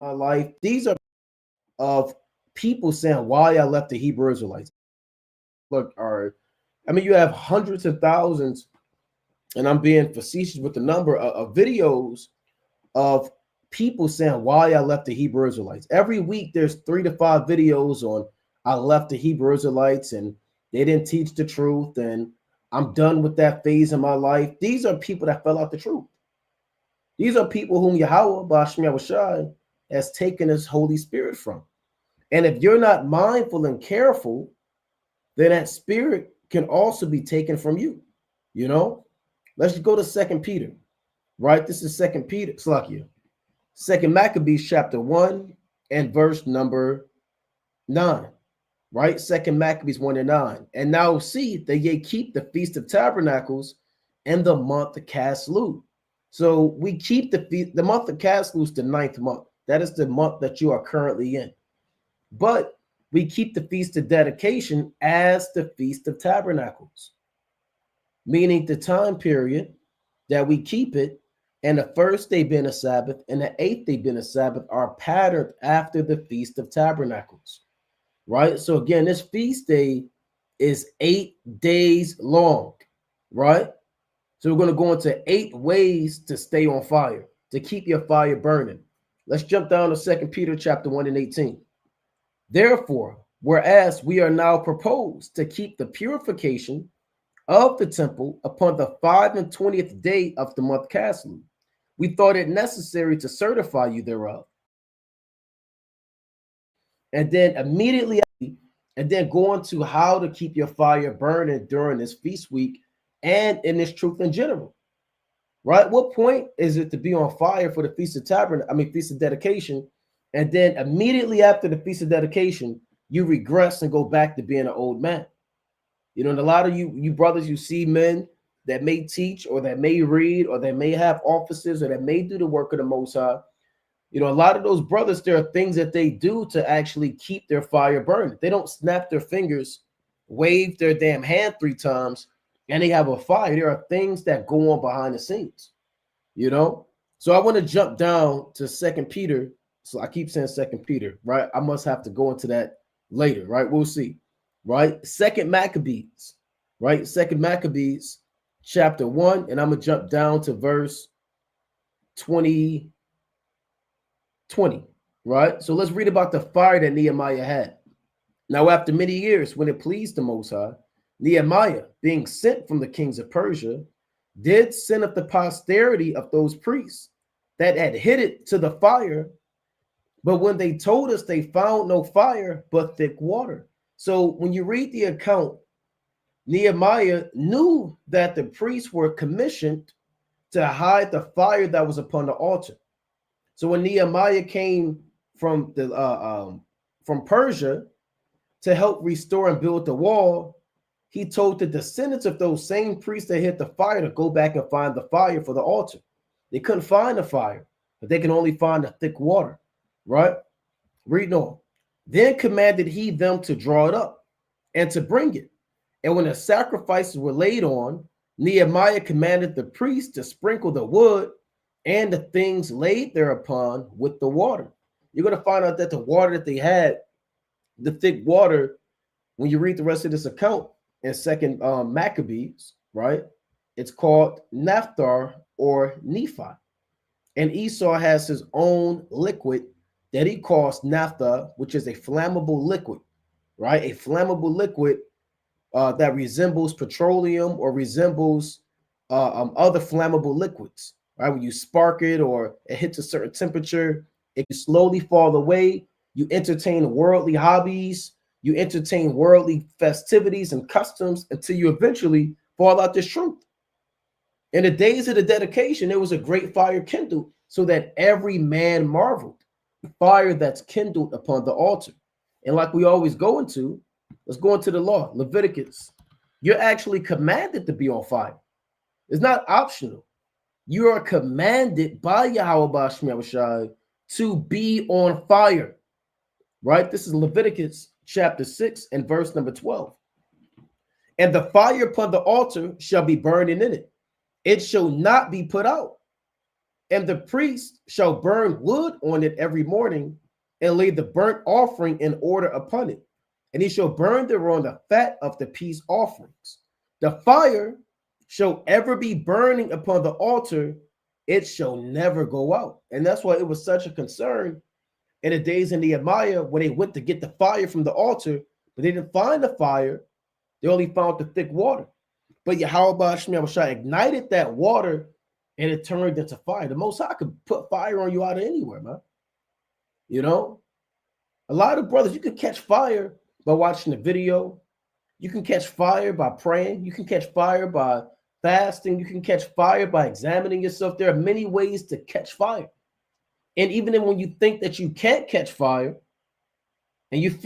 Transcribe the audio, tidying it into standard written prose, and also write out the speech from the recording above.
my life. These are of people saying why I left the Hebrew Israelites. Look, I mean, you have hundreds of thousands, and I'm being facetious with the number of videos of people saying why I left the Hebrew Israelites. Every week, there's 3 to 5 videos on I left the Hebrew Israelites and they didn't teach the truth, and I'm done with that phase in my life. These are people that fell out the truth. These are people whom Yahweh Bashmi Awashai has taken his Holy Spirit from. And if you're not mindful and careful, then that spirit can also be taken from you. You know, let's go to Second Peter, right? This is Second Peter, Slakia. Second Maccabees chapter 1 and verse number 9, right? Second Maccabees 1 and 9. And now see that ye keep the Feast of Tabernacles and the month of Caslu. So we keep the month of Caslu is the 9th month. That is the month that you are currently in. But we keep the Feast of Dedication as the Feast of Tabernacles, meaning the time period that we keep it, and the first day being a Sabbath and the 8th day being a Sabbath are patterned after the Feast of Tabernacles, right? So again, this feast day is 8 days long, right? So we're going to go into 8 ways to stay on fire, to keep your fire burning. Let's jump down to 2 Peter chapter 1 and 18. Therefore, whereas we are now proposed to keep the purification of the temple upon the 25th day of the month Caslu, we thought it necessary to certify you thereof. And then immediately, and then go into how to keep your fire burning during this feast week and in this truth in general, right? What point is it to be on fire for the Feast of Feast of Dedication, and then immediately after the Feast of Dedication, you regress and go back to being an old man? You know, and a lot of you brothers, you see men that may teach or that may read or that may have offices or that may do the work of the Most High. You know, a lot of those brothers, there are things that they do to actually keep their fire burning. They don't snap their fingers, wave their damn hand 3 times, and they have a fire. There are things that go on behind the scenes, you know? So I want to jump down to 2 Peter. So I keep saying 2 Peter, right? I must have to go into that later, right? We'll see, right? 2 Maccabees, right? 2 Maccabees chapter 1, and I'm going to jump down to verse 20, right? So let's read about the fire that Nehemiah had. Now, after many years, when it pleased the Most High, Nehemiah, being sent from the kings of Persia, did send up the posterity of those priests that had hid it to the fire. But when they told us, they found no fire but thick water. So when you read the account, Nehemiah knew that the priests were commissioned to hide the fire that was upon the altar. So when Nehemiah came from Persia to help restore and build the wall, he told the descendants of those same priests that hit the fire to go back and find the fire for the altar. They couldn't find the fire, but they can only find the thick water, right? Reading on. Then commanded he them to draw it up and to bring it. And when the sacrifices were laid on, Nehemiah commanded the priests to sprinkle the wood and the things laid thereupon with the water. You're going to find out that the water that they had, the thick water, when you read the rest of this account in 2 Maccabees, right? It's called Naphthar or Nephi. And Esau has his own liquid that he calls naphtha, which is a flammable liquid, right? A flammable liquid that resembles petroleum or resembles other flammable liquids, right? When you spark it or it hits a certain temperature, it can slowly fall away. You entertain worldly hobbies, you entertain worldly festivities and customs until you eventually fall out this truth. In the days of the dedication, there was a great fire kindled so that every man marveled. Fire that's kindled upon the altar. And like we always go into, let's go into the law, Leviticus. You're actually commanded to be on fire. It's not optional. You are commanded by Yahweh Bashmi to be on fire, right? This is Leviticus chapter 6 and verse number 12. And the fire upon the altar shall be burning in it. It shall not be put out. And the priest shall burn wood on it every morning and lay the burnt offering in order upon it. And he shall burn thereon the fat of the peace offerings. The fire shall ever be burning upon the altar, it shall never go out. And that's why it was such a concern in the days of Nehemiah when they went to get the fire from the altar, but they didn't find the fire. They only found the thick water. But Yahweh Shai ignited that water and it turned into fire. The Most High could put fire on you out of anywhere, man. You know, a lot of brothers, you can catch fire by watching the video. You can catch fire by praying. You can catch fire by fasting. You can catch fire by examining yourself. There are many ways to catch fire. And even when you think that you can't catch fire and you feel